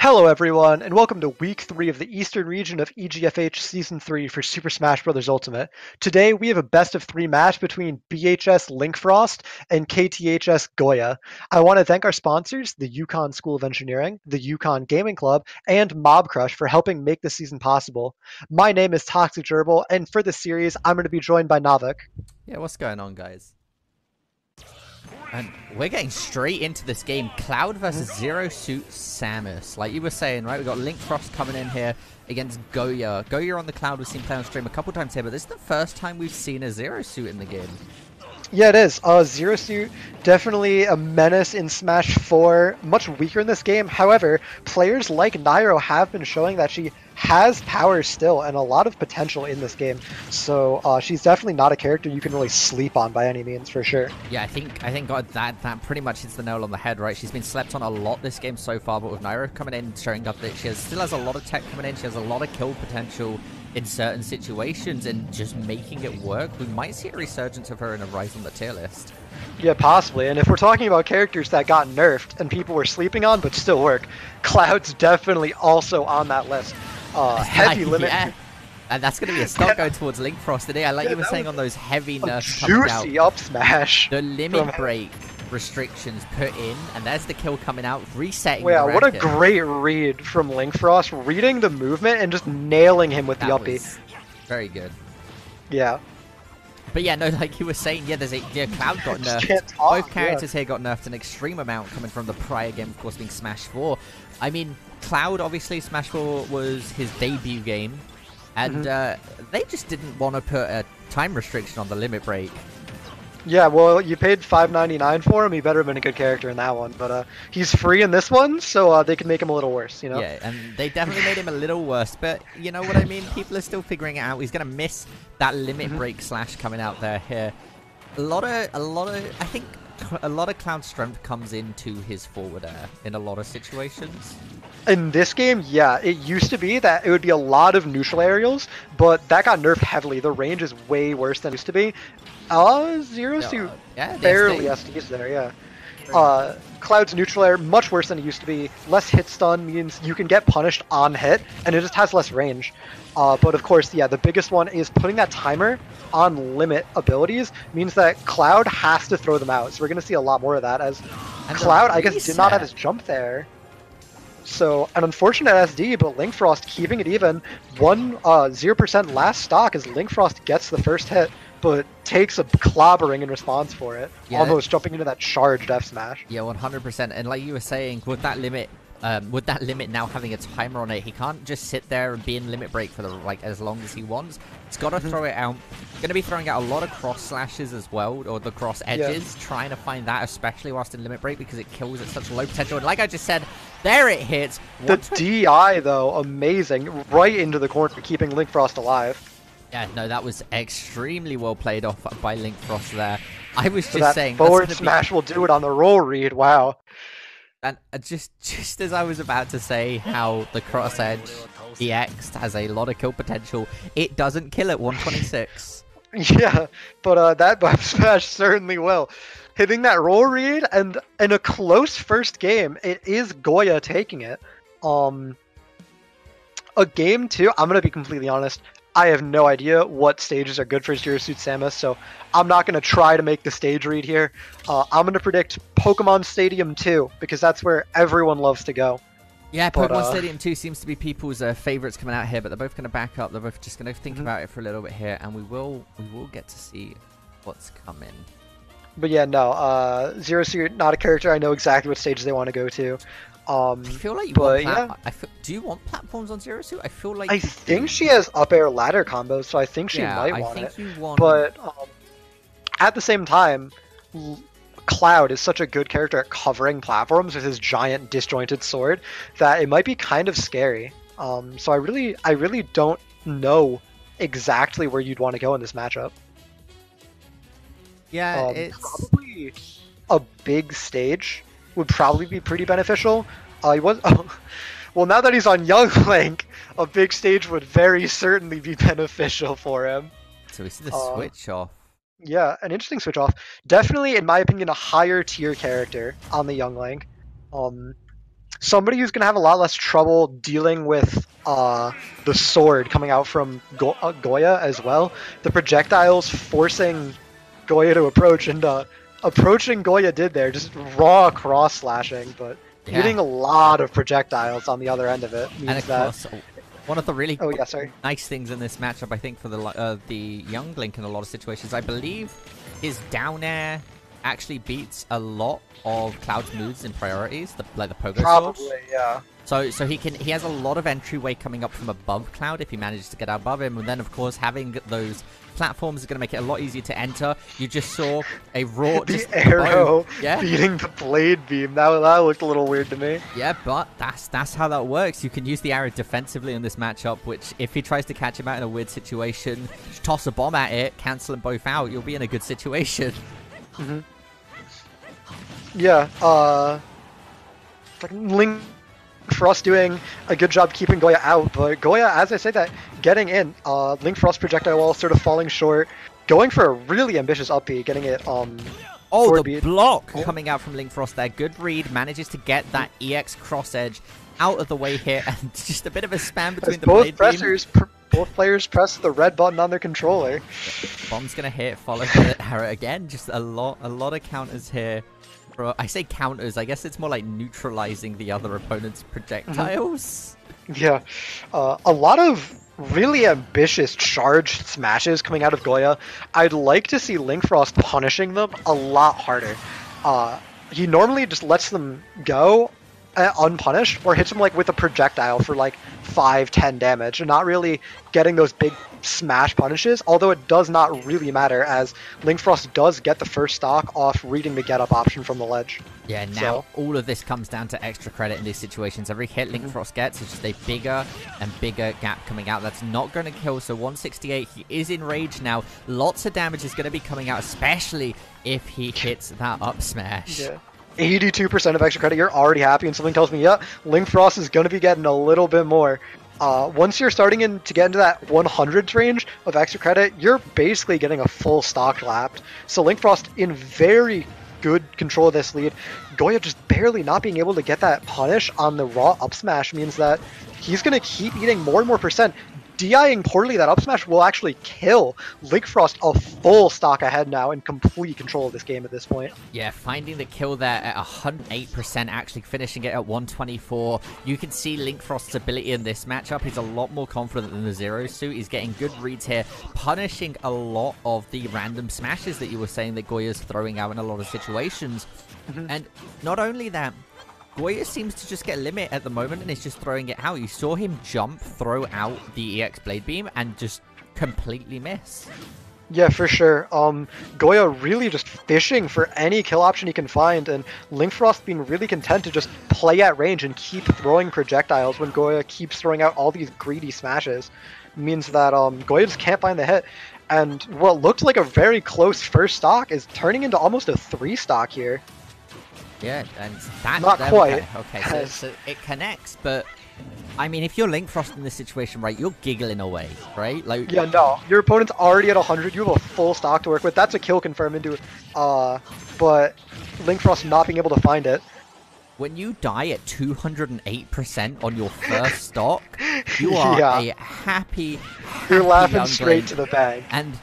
Hello everyone, and welcome to Week 3 of the Eastern region of EGFH Season 3 for Super Smash Bros. Ultimate. Today we have a best-of-3 match between BHS Linkfrost and KTHS Goya. I want to thank our sponsors, the Yukon School of Engineering, the Yukon Gaming Club, and Mob Crush for helping make this season possible. My name is Toxic Gerbil, and for this series I'm going to be joined by Navik. Yeah, what's going on, guys? And we're getting straight into this game. Cloud versus Zero Suit Samus. Like you were saying, right? We've got Linkfrost coming in here against Goya. Goya on the Cloud, we've seen play on stream a couple times here, but this is the first time we've seen a Zero Suit in the game. Yeah, it is. Zero Suit, definitely a menace in Smash 4, much weaker in this game. However, players like Nairo have been showing that she has power still and a lot of potential in this game. So she's definitely not a character you can really sleep on by any means, for sure. Yeah, I think God, that pretty much hits the nail on the head, right? She's been slept on a lot this game so far, but with Nairo coming in, showing up that still has a lot of tech coming in, she has a lot of kill potential in certain situations and just making it work, we might see a resurgence of her in a rise on the tier list. Yeah, possibly. And if we're talking about characters that got nerfed and people were sleeping on but still work, Cloud's definitely also on that list. Heavy limit. Yeah. And that's going to be a start going towards Linkfrost today. I like you were saying on those heavy nerfs coming out. Juicy up smash. The limit break restrictions put in, and there's the kill coming out, resetting. Yeah, what a great read from Linkfrost, reading the movement and just nailing him with the uppie. Very good. Yeah. But yeah, no, like you were saying, yeah, Cloud got nerfed. Both characters here got nerfed an extreme amount coming from the prior game, of course, being Smash 4. I mean, Cloud, obviously, Smash 4 was his debut game, and they just didn't want to put a time restriction on the limit break. Yeah, well, you paid $5.99 for him. He better have been a good character in that one. But he's free in this one, so they can make him a little worse, you know? Yeah, and they definitely made him a little worse. But you know what I mean? People are still figuring it out. He's going to miss that limit break slash coming out there here. I think a lot of Cloud's strength comes into his forward air in a lot of situations. In this game, yeah, it used to be that it would be a lot of neutral aerials, but that got nerfed heavily. The range is way worse than it used to be. Zero Suit barely SDs there, yeah. Cloud's neutral air, much worse than it used to be. Less hit stun means you can get punished on hit, and it just has less range. But of course, yeah, the biggest one is putting that timer on limit abilities means that Cloud has to throw them out. So we're going to see a lot more of that as Cloud, I guess, did not have his jump there. So, an unfortunate SD, but Linkfrost keeping it even. 0% last stock as Linkfrost gets the first hit, but takes a clobbering in response for it. Yeah, almost jumping into that charged F smash. Yeah, 100%. And like you were saying, with that limit now having a timer on it, he can't just sit there and be in limit break for as long as he wants. He's got to throw it out. Going to be throwing out a lot of cross slashes as well, or the cross edges, trying to find that, especially whilst in limit break, because it kills at such low potential. And like I just said, there it hits. The DI though, amazing, right into the corner, keeping Linkfrost alive. Yeah, no, that was extremely well played off by Linkfrost there. I was just saying, forward smash will do it on the roll read. Wow. And just as I was about to say how the cross edge EX has a lot of kill potential, it doesn't kill at 126. Yeah, but that buff smash certainly will. Hitting that roll read, and in a close first game, it is Goya taking it. A game 2, I'm gonna be completely honest, I have no idea what stages are good for Zero Suit Samus, so I'm not going to try to make the stage read here. I'm going to predict Pokemon Stadium 2, because that's where everyone loves to go. Yeah, Pokemon Stadium 2 seems to be people's favorites coming out here, but they're both going to back up. They're both just going to think about it for a little bit here, and we will get to see what's coming. But yeah, no, Zero Suit, not a character I know exactly what stages they want to go to. I feel like do you want platforms on Zero Suit? I feel like I think she has up air ladder combos, so I think she might want it. But at the same time, Cloud is such a good character at covering platforms with his giant disjointed sword that it might be kind of scary. So I really don't know exactly where you'd want to go in this matchup. Yeah, it's probably a big stage would probably be pretty beneficial. Well, now that he's on Young Link, a big stage would very certainly be beneficial for him. So we see the switch off. Yeah, an interesting switch off. Definitely, in my opinion, a higher tier character on the Young Link. somebody who's going to have a lot less trouble dealing with the sword coming out from Goya as well. The projectiles forcing Goya to approach, and approaching Goya did there, just raw cross slashing, but hitting a lot of projectiles on the other end of it means that... One of the really nice things in this matchup, I think, for the young Link in a lot of situations, I believe his down air actually beats a lot of Cloud's moves and priorities, like the pogo Probably, sword. yeah. So he has a lot of entryway coming up from above Cloud if he manages to get above him, and then of course having those platforms is going to make it a lot easier to enter. You just saw a raw arrow beating the blade beam. That looked a little weird to me. Yeah, but that's how that works. You can use the arrow defensively in this matchup, which if he tries to catch him out in a weird situation, just toss a bomb at it, cancel them both out, you'll be in a good situation. Yeah, Linkfrost doing a good job keeping Goya out, but Goya, as I say that, getting in. Linkfrost projectile wall sort of falling short, going for a really ambitious up B, getting it the block coming out from Linkfrost there. Good read, manages to get that EX cross edge out of the way here, and just a bit of a spam between the blade beam. Both players press the red button on their controller. Bomb's gonna hit, followed by the arrow again. Just a lot of counters here. I say counters, I guess it's more like neutralizing the other opponent's projectiles. Yeah, a lot of really ambitious charged smashes coming out of Goya. I'd like to see Linkfrost punishing them a lot harder. He normally just lets them go unpunished, or hits them like with a projectile for like 5-10 damage, and not really getting those big smash punishes, although it does not really matter, as Linkfrost does get the first stock off reading the get up option from the ledge. Yeah, now all of this comes down to extra credit in these situations. Every hit Linkfrost gets is just a bigger and bigger gap coming out. That's not going to kill, so 168, he is enraged now. Lots of damage is going to be coming out, especially if he hits that up smash. Yeah. 82% of extra credit, you're already happy, and something tells me, yeah, Linkfrost is going to be getting a little bit more. Once you're starting to get into that 100s range of extra credit, you're basically getting a full stock lapped. So Linkfrost in very good control of this lead. Goya just barely not being able to get that punish on the raw up smash means that he's going to keep eating more and more percent. DIing poorly that up smash will actually kill Linkfrost a full stock ahead now in complete control of this game at this point. Yeah, finding the kill there at 108%, actually finishing it at 124. You can see Linkfrost's ability in this matchup. He's a lot more confident than the Zero Suit. He's getting good reads here, punishing a lot of the random smashes that you were saying that Goya's throwing out in a lot of situations. And not only that, Goya seems to just get limit at the moment and is just throwing it out. You saw him jump, throw out the EX Blade Beam, and just completely miss. Yeah, for sure. Goya really just fishing for any kill option he can find, and Linkfrost being really content to just play at range and keep throwing projectiles when Goya keeps throwing out all these greedy smashes. Means that Goya just can't find the hit. And what looked like a very close first stock is turning into almost a 3 stock here. Yeah, and that... Not quite. Okay, so it connects, but... I mean, if you're Linkfrost in this situation, right, you're giggling away, right? Like, yeah, no. Your opponent's already at 100. You have a full stock to work with. That's a kill confirm into it. But Linkfrost not being able to find it. When you die at 208% on your first stock, you are a happy You're laughing young straight Link. to the bank. And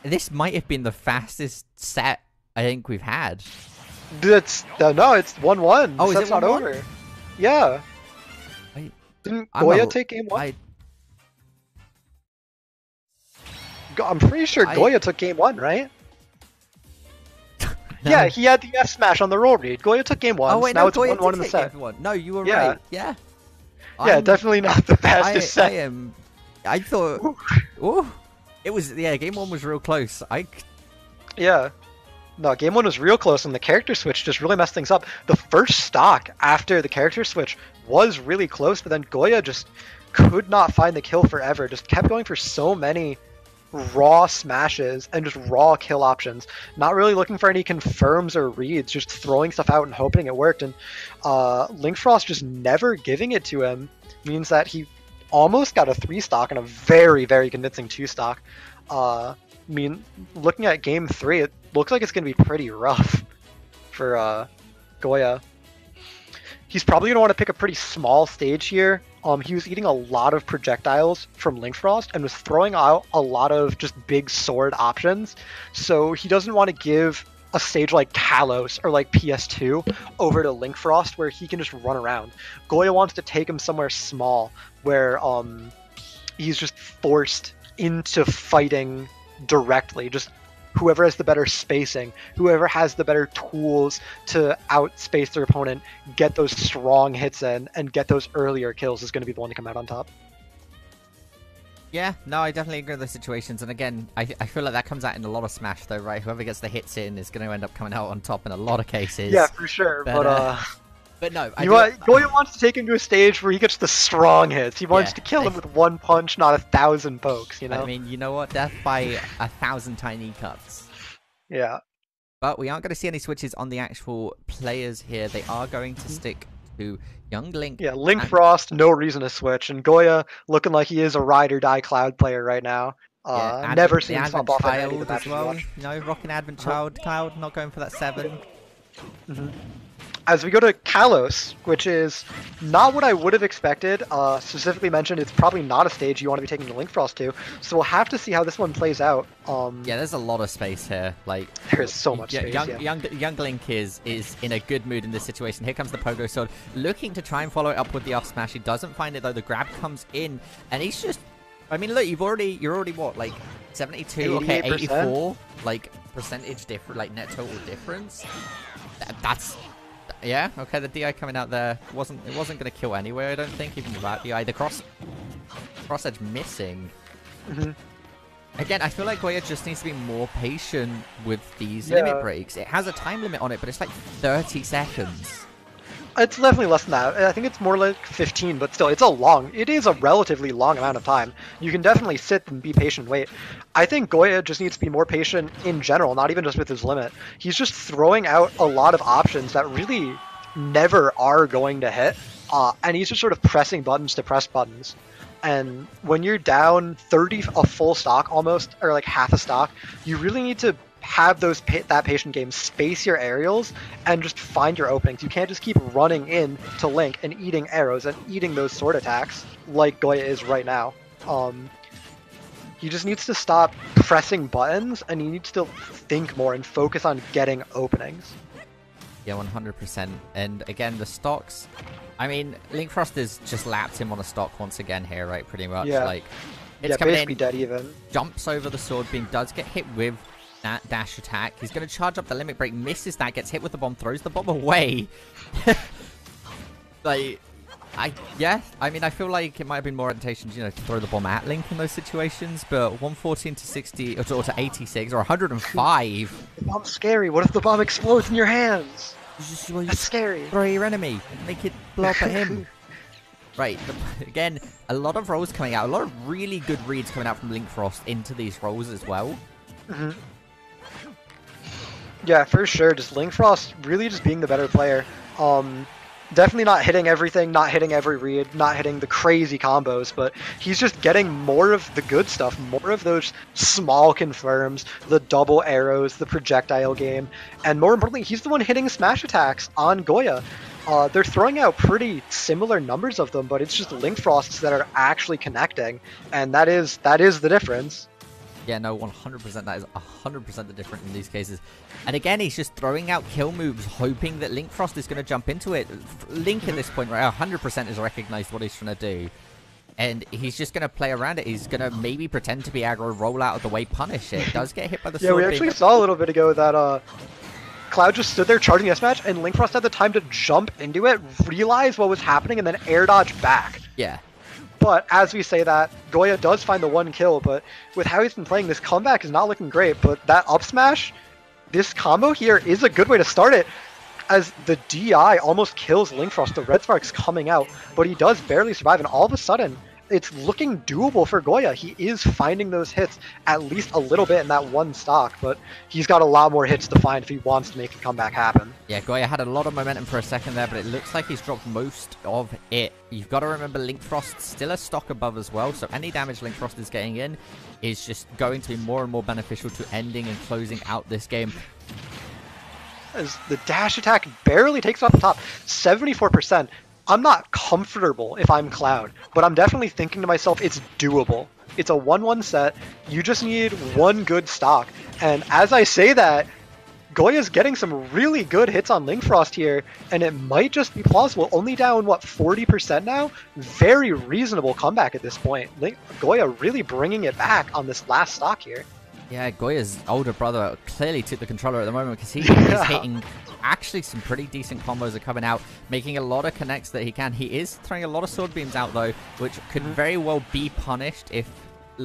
this might have been the fastest set I think we've had. No, it's 1-1. Oh, is Set's it 1-1? not over. Yeah. Didn't Goya take game 1? I'm pretty sure Goya took game 1, right? No. Yeah, he had the F smash on the roll read. Goya took game 1. Oh, wait, now no, it's Goya 1-1 in the set. No, you were right. Yeah. Yeah, definitely not the fastest set. I thought... Ooh. It was... Yeah, game 1 was real close. Yeah. No, game 1 was real close, and the character switch just really messed things up. The first stock after the character switch was really close, but then Goya just could not find the kill forever. Just kept going for so many raw smashes and just raw kill options. Not really looking for any confirms or reads, just throwing stuff out and hoping it worked. And Linkfrost just never giving it to him means that he almost got a 3 stock and a very, very convincing 2 stock. I mean, looking at game 3, it looks like it's going to be pretty rough for Goya. he's probably going to want to pick a pretty small stage here. He was eating a lot of projectiles from Linkfrost and was throwing out a lot of just big sword options. So he doesn't want to give a stage like Kalos or like PS2 over to Linkfrost where he can just run around. Goya wants to take him somewhere small where he's just forced into fighting directly. Just whoever has the better spacing, whoever has the better tools to outspace their opponent, get those strong hits in, and get those earlier kills is going to be the one to come out on top. Yeah, no, I definitely agree with the situations. And again, I feel like that comes out in a lot of Smash, though, right? Whoever gets the hits in is going to end up coming out on top in a lot of cases. Yeah, for sure. But no, Goya wants to take him to a stage where he gets the strong hits. He wants to kill him with one punch, not 1,000 pokes, you know? I mean, you know what? Death by 1,000 tiny cuts. Yeah. But we aren't going to see any switches on the actual players here. They are going to stick to Young Link. Yeah, Linkfrost, no reason to switch. And Goya looking like he is a ride or die Cloud player right now. Never seen him swap off Child as well. You know, rocking Advent Child, Cloud, not going for that 7. As we go to Kalos, which is not what I would have expected. Specifically mentioned, it's probably not a stage you want to be taking the Linkfrost to. So we'll have to see how this one plays out. Yeah, there's a lot of space here. Like there is so much space. Young Link is in a good mood in this situation. Here comes the Pogo Sword, looking to try and follow it up with the up smash. He doesn't find it though. The grab comes in, and he's just. I mean, look, you're already what, like 72, okay, 84, like percentage different, like net total difference. That's. Yeah, okay, the DI coming out there it wasn't going to kill anyway, I don't think, even without DI. The cross edge missing. Again, I feel like Goya just needs to be more patient with these limit breaks. It has a time limit on it, but it's like 30 seconds. It's definitely less than that. I think it's more like 15, but still, it is a relatively long amount of time. You can definitely sit and be patient and wait. I think Goya just needs to be more patient in general, not even just with his limit. He's just throwing out a lot of options that really never are going to hit, and he's just sort of pressing buttons to press buttons. And when you're down 30, a full stock almost, or like half a stock, you really need to have that patient game, space your aerials, and just find your openings. You can't just keep running in to Link and eating arrows and eating those sword attacks like Goya is right now. He just needs to stop pressing buttons, and he needs to think more and focus on getting openings. Yeah, 100%. And again, the stocks. I mean, Linkfrost has just lapped him on a stock once again here, right? Pretty much. Yeah. Like, it's coming basically in, dead even. Jumps over the sword beam, does get hit with that dash attack. He's going to charge up the limit break, misses that, gets hit with the bomb, throws the bomb away. Like, I mean, I feel like it might have been more advantageous, to throw the bomb at Link in those situations, but 114 to 60, or to 86, or 105. The bomb's scary. What if the bomb explodes in your hands? That's scary. Throw your enemy. Make it blow up at him. Right, again, a lot of rolls coming out. A lot of really good reads coming out from Linkfrost into these rolls as well. Yeah, for sure. Just Linkfrost really just being the better player. Definitely not hitting everything, not hitting every read, not hitting the crazy combos, but he's just getting more of the good stuff, more of those small confirms, the double arrows, the projectile game, and more importantly, he's the one hitting smash attacks on Goya. They're throwing out pretty similar numbers of them, but it's just Linkfrosts that are actually connecting, and that is the difference. Yeah, no, 100%. That is 100% the difference in these cases. And again, he's just throwing out kill moves, hoping that Linkfrost is going to jump into it. Link at this point, right, 100% has recognized what he's trying to do. And he's just going to play around it. He's going to maybe pretend to be aggro, roll out of the way, punish it. Does get hit by the sword. Yeah, we actually saw a little bit ago that Cloud just stood there charging the S-Match, and Linkfrost had the time to jump into it, realize what was happening, and then air dodge back. Yeah. But as we say that, Goya does find the one kill, but with how he's been playing, this comeback is not looking great. But that up smash, this combo here is a good way to start it, as the DI almost kills Linkfrost. The red spark's coming out, but he does barely survive, and all of a sudden, it's looking doable for Goya. He is finding those hits at least a little bit in that one stock, but he's got a lot more hits to find if he wants to make a comeback happen. Yeah, Goya had a lot of momentum for a second there, but it looks like he's dropped most of it. You've got to remember Linkfrost's still a stock above as well, so any damage Linkfrost is getting in is just going to be more and more beneficial to ending and closing out this game. as the dash attack barely takes off the top. 74%. I'm not comfortable if I'm Cloud, but I'm definitely thinking to myself, it's doable. It's a 1-1 set. You just need one good stock. And as I say that, Goya's getting some really good hits on Linkfrost here, and it might just be plausible. Only down, what, 40% now? Very reasonable comeback at this point. Goya really bringing it back on this last stock here. Yeah, Goya's older brother clearly took the controller at the moment because he's hitting actually some pretty decent combos are coming out, making a lot of connects that he can. He is throwing a lot of sword beams out, though, which could very well be punished if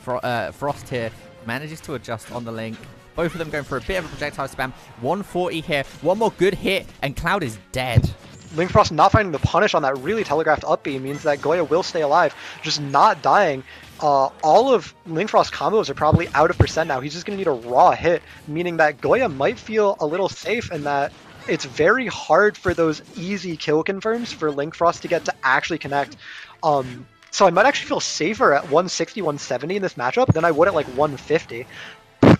Frost here manages to adjust on the Link. Both of them going for a bit of a projectile spam. 140 here. One more good hit, and Cloud is dead. Linkfrost not finding the punish on that really telegraphed up B means that Goya will stay alive, just not dying. All of Linkfrost's combos are probably out of percent now. He's just going to need a raw hit, meaning that Goya might feel a little safe in that it's very hard for those easy kill confirms for Linkfrost to get to actually connect. So I might actually feel safer at 160, 170 in this matchup than I would at like 150.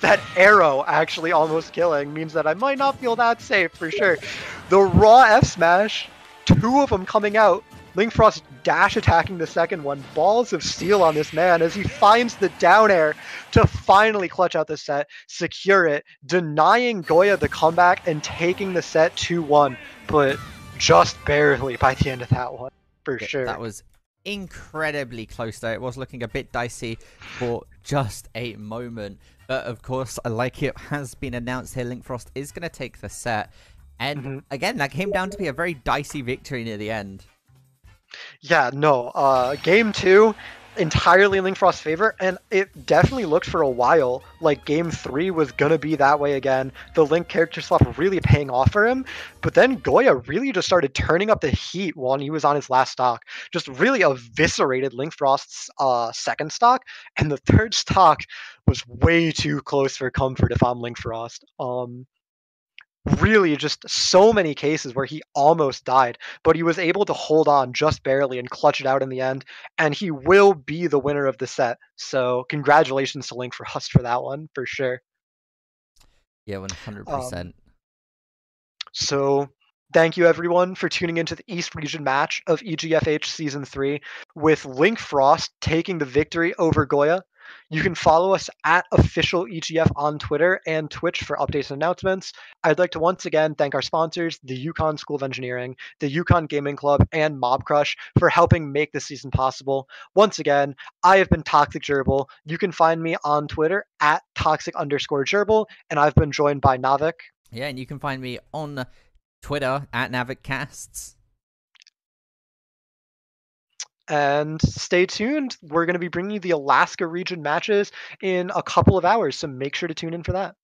That arrow actually almost killing means that I might not feel that safe for sure. The raw F smash, two of them coming out. Linkfrost dash attacking the second one. Balls of steel on this man as he finds the down air to finally clutch out the set, secure it, denying Goya the comeback and taking the set 2-1, but just barely by the end of that one, for sure. That was incredibly close though. It was looking a bit dicey for just a moment. But of course, like it has been announced here, Linkfrost is going to take the set. And again, that came down to be a very dicey victory near the end. Yeah, no. Game 2, entirely in Linkfrost's favor, and it definitely looked for a while like Game 3 was going to be that way again. The Link character swap really paying off for him, but then Goya really just started turning up the heat when he was on his last stock. Just really eviscerated Linkfrost's second stock, and the third stock was way too close for comfort if I'm Linkfrost. Really just so many cases where he almost died, but he was able to hold on just barely and clutch it out in the end, and he will be the winner of the set. So congratulations to Linkfrost for that one, for sure. Yeah, 100%. So thank you everyone for tuning into the East Region match of EGFH Season 3 with Linkfrost taking the victory over Goya. You can follow us at official EGF on Twitter and Twitch for updates and announcements. I'd like to once again thank our sponsors, the Yukon School of Engineering, the Yukon Gaming Club, and Mob Crush for helping make this season possible. Once again, I have been Toxic Gerbil. You can find me on Twitter at toxic_gerbil, and I've been joined by Navik. Yeah, and you can find me on Twitter at NavikCasts. And stay tuned. We're going to be bringing you the Alaska region matches in a couple of hours, so make sure to tune in for that.